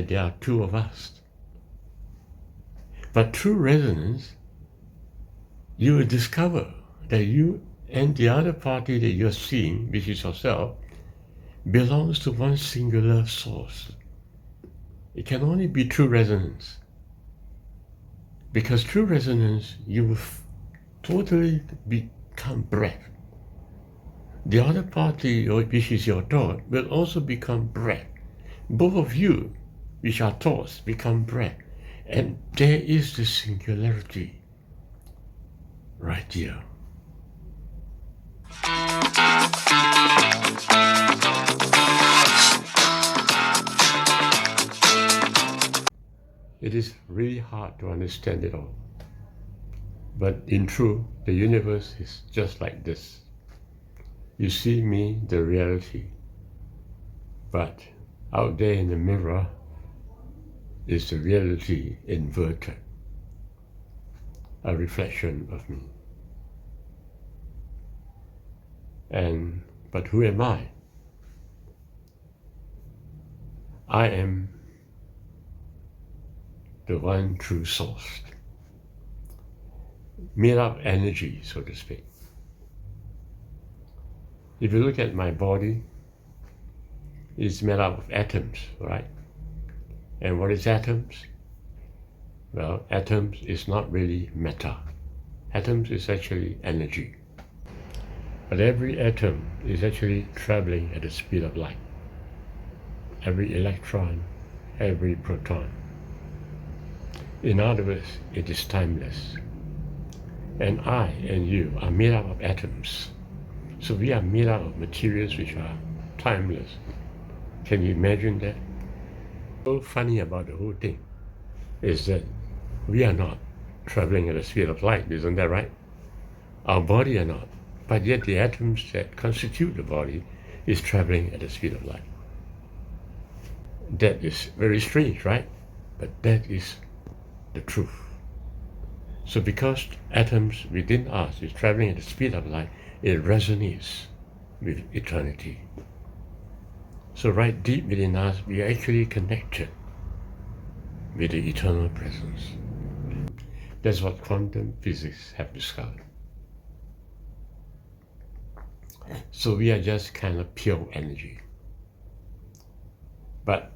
there are two of us. But through resonance, you will discover that you and the other party that you're seeing, which is yourself, belongs to one singular source. It can only be through resonance. Because through resonance, you will totally become breath. The other party, which is your thought, will also become breath. Both of you, which are thoughts, become breath. And there is the singularity right here. It is really hard to understand it all. But in truth, the universe is just like this. You see me, the reality. But out there in the mirror is the reality inverted, a reflection of me. But who am I? I am the one true source, made up energy, so to speak. If you look at my body, it's made up of atoms, right? And what is atoms? Well, atoms is not really matter. Atoms is actually energy. But every atom is actually traveling at the speed of light. Every electron, every proton. In other words, it is timeless. And I and you are made up of atoms. So we are made up of materials which are timeless. Can you imagine that? So funny about the whole thing is that we are not traveling at the speed of light, isn't that right? Our body are not, but yet the atoms that constitute the body is traveling at the speed of light. That is very strange, right? But that is the truth. So because atoms within us is traveling at the speed of light, it resonates with eternity. So right deep within us, we are actually connected with the eternal presence. That's what quantum physics have discovered. So we are just kind of pure energy. But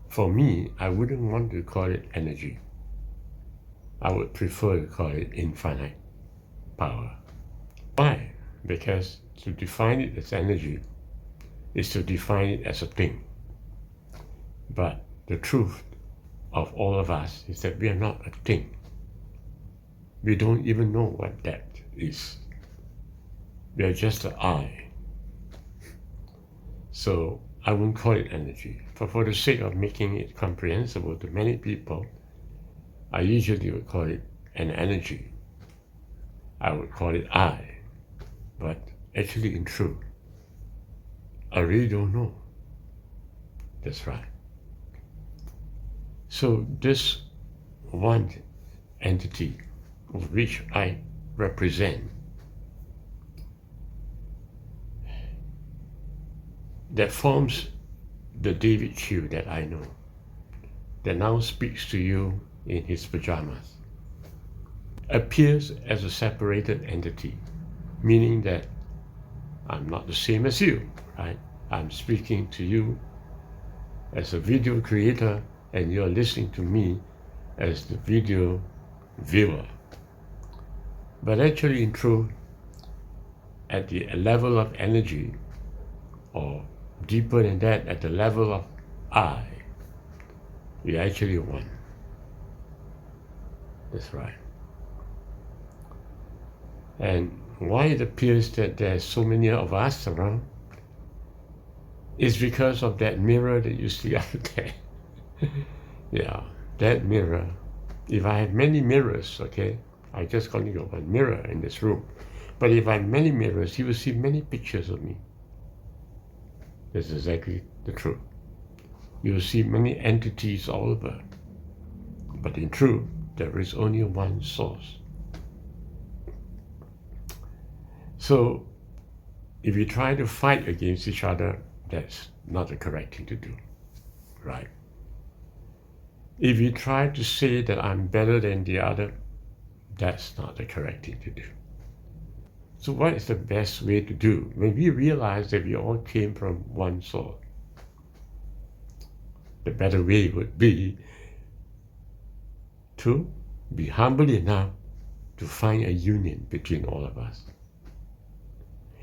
for me, I wouldn't want to call it energy. I would prefer to call it infinite power. Why? Because to define it as energy is to define it as a thing. But the truth of all of us is that we are not a thing. We don't even know what that is. We are just an I. So I won't call it energy. But for the sake of making it comprehensible to many people, I usually would call it an energy. I would call it I. But actually in truth, I really don't know. That's right. So this one entity of which I represent, that forms the David Chiu that I know, that now speaks to you in his pajamas, appears as a separated entity, meaning that I'm not the same as you, right? I'm speaking to you as a video creator and you're listening to me as the video viewer. But actually in truth, at the level of energy, or deeper than that, at the level of I, we are actually one. That's right. And why it appears that there's so many of us around is because of that mirror that you see out there. Yeah, that mirror. If I have many mirrors, okay, I just only got one mirror in this room. But if I have many mirrors, you will see many pictures of me. That's exactly the truth. You will see many entities all over. But in truth, there is only one source. So if you try to fight against each other, that's not the correct thing to do, right? If you try to say that I'm better than the other, that's not the correct thing to do. So what is the best way to do when we realize that we all came from one source? The better way would be to be humble enough to find a union between all of us.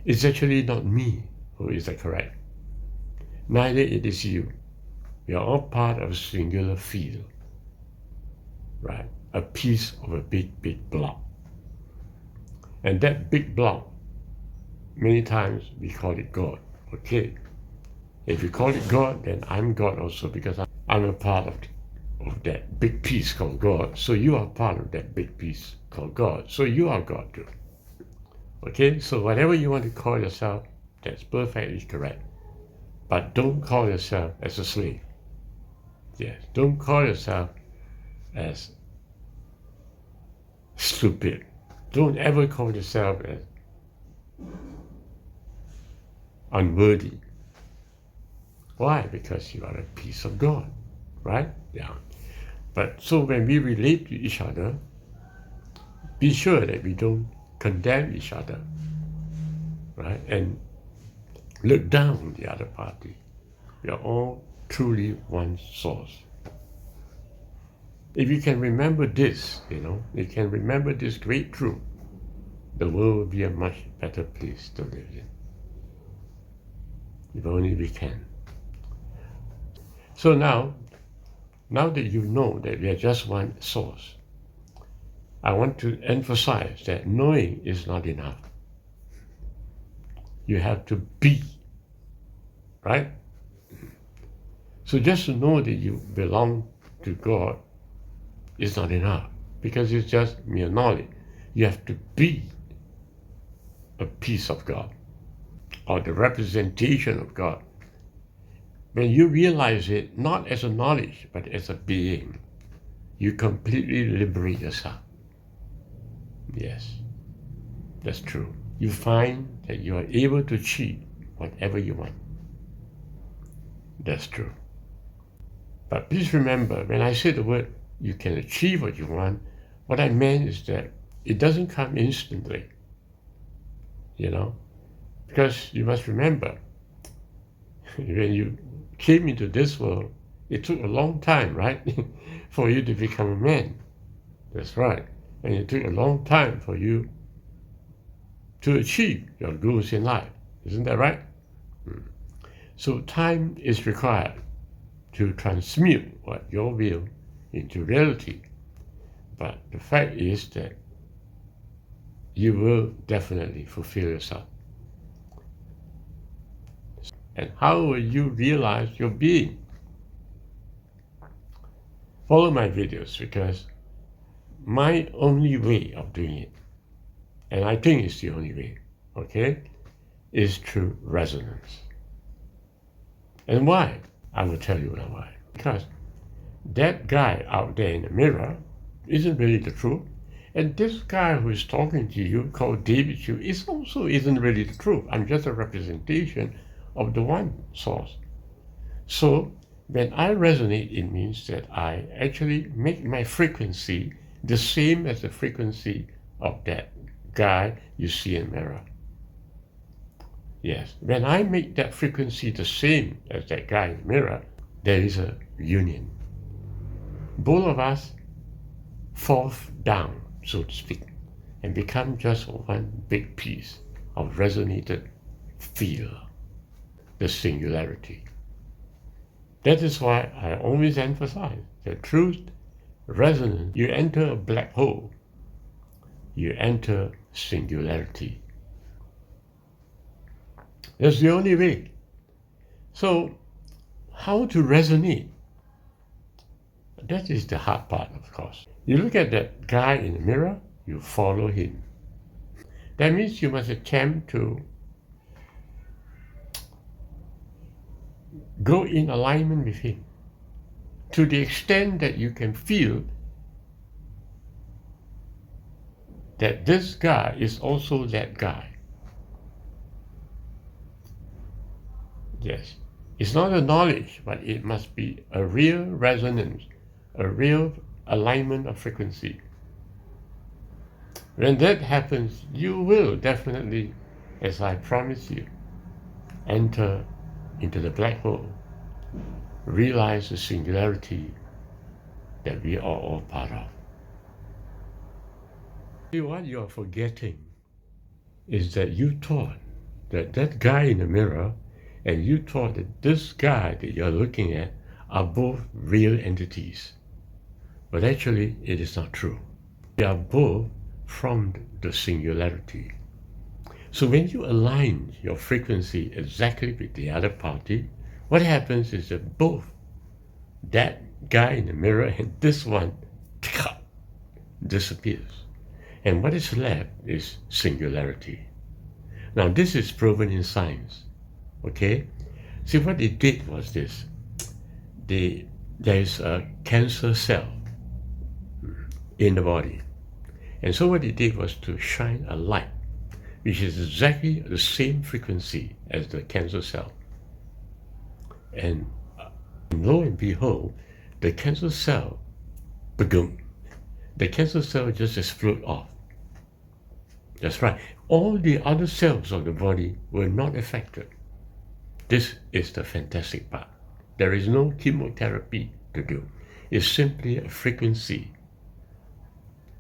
It's actually not me who is the correct. Neither it is you. We are all part of a singular field, right? A piece of a big, big block. And that big block, many times we call it God, okay? If you call it God, then I'm God also, because I'm a part of that big piece called God. So you are part of that big piece called God. So you are God too. Okay? So whatever you want to call yourself, that's perfectly correct. But don't call yourself as a slave. Yes. Don't call yourself as stupid. Don't ever call yourself as unworthy. Why? Because you are a piece of God, right? Yeah. But so when we relate to each other, be sure that we don't condemn each other, right? And look down on the other party. We are all truly one source. If you can remember this, you can remember this great truth, the world will be a much better place to live in. If only we can. So now that you know that we are just one source, I want to emphasize that knowing is not enough. You have to be, right? So just to know that you belong to God is not enough, because it's just mere knowledge. You have to be a piece of God, or the representation of God. When you realize it not as a knowledge, but as a being, you completely liberate yourself. Yes, that's true. You find that you are able to achieve whatever you want. That's true. But please remember, when I say the word you can achieve what you want, what I meant is that it doesn't come instantly, because you must remember, when you came into this world, it took a long time, right, for you to become a man. That's right. And it took a long time for you to achieve your goals in life. Isn't that right? So time is required to transmute what your will into reality. But the fact is that you will definitely fulfill yourself. And how will you realize your being? Follow my videos, because my only way of doing it, and I think it's the only way, okay, is through resonance. And why? I will tell you now why. Because that guy out there in the mirror isn't really the truth. And this guy who is talking to you, called David Chu, isn't really the truth. I'm just a representation of the one source. So when I resonate, it means that I actually make my frequency the same as the frequency of that guy you see in the mirror. Yes, when I make that frequency the same as that guy in the mirror, there is a union. Both of us fall down, so to speak, and become just one big piece of resonated field, the singularity. That is why I always emphasize that truth, resonance, you enter a black hole, you enter singularity. That's the only way. So, how to resonate? That is the hard part, of course. You look at that guy in the mirror, you follow him. That means you must attempt to go in alignment with him to the extent that you can feel that this guy is also that guy. Yes, it's not a knowledge, but it must be a real resonance a real alignment of frequency. When that happens, you will definitely, as I promise you, enter into the black hole, realize the singularity that we are all part of. See, what you are forgetting is that you thought that that guy in the mirror and you thought that this guy that you're looking at are both real entities. But actually, it is not true. They are both from the singularity. So when you align your frequency exactly with the other party, what happens is that both that guy in the mirror and this one disappears. And what is left is singularity. Now this is proven in science, okay? See, what they did was this. There is a cancer cell in the body. And so what they did was to shine a light, which is exactly the same frequency as the cancer cell. And lo and behold, the cancer cell, boom, the cancer cell just exploded off. That's right. All the other cells of the body were not affected. This is the fantastic part. There is no chemotherapy to do. It's simply a frequency.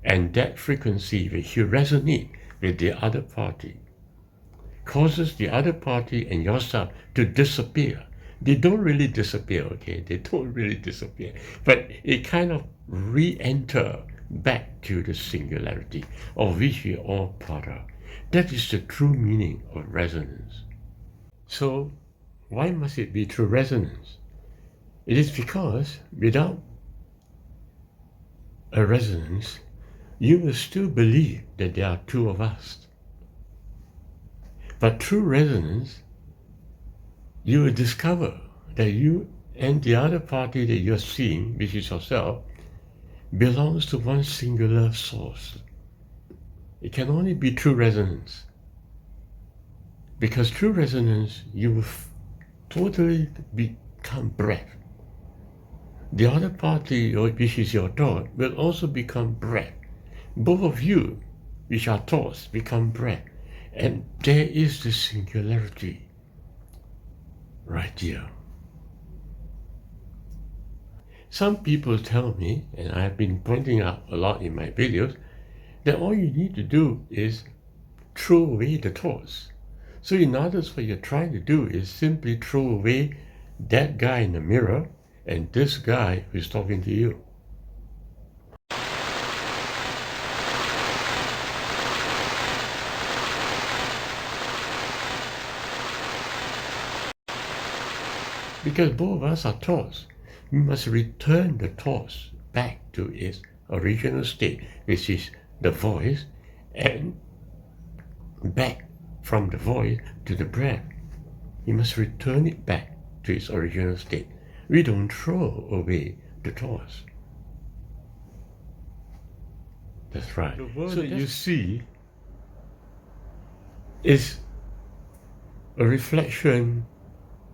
And that frequency, which you resonate with the other party, causes the other party and yourself to disappear. They don't really disappear, okay? They don't really disappear. But it kind of re-enter back to the singularity of which we are all part of. That is the true meaning of resonance. So why must it be true resonance? It is because without a resonance, you will still believe that there are two of us. But through resonance, you will discover that you and the other party that you're seeing, which is yourself, belongs to one singular source. It can only be true resonance. Because through resonance, you will totally become breath. The other party, which is your thought, will also become breath. Both of you, which are thoughts, become breath. And there is the singularity right here. Some people tell me, and I've been pointing out a lot in my videos, that all you need to do is throw away the thoughts. So in other words, what you're trying to do is simply throw away that guy in the mirror and this guy who's talking to you. Because both of us are thoughts. We must return the thoughts back to its original state, which is the voice, and back from the voice to the breath. We must return it back to its original state. We don't throw away the thoughts. That's right. The world that you see is a reflection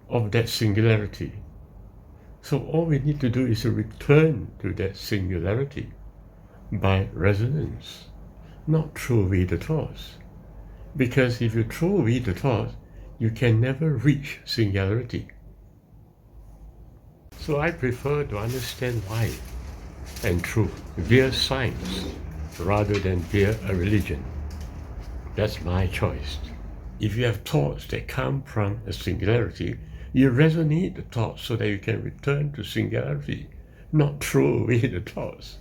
of that singularity. So all we need to do is to return to that singularity by resonance, not throw away the thoughts. Because if you throw away the thoughts, you can never reach singularity. So I prefer to understand why and truth via science rather than via a religion. That's my choice. If you have thoughts that come from a singularity, you resonate the thoughts so that you can return to singularity, not throw away the thoughts.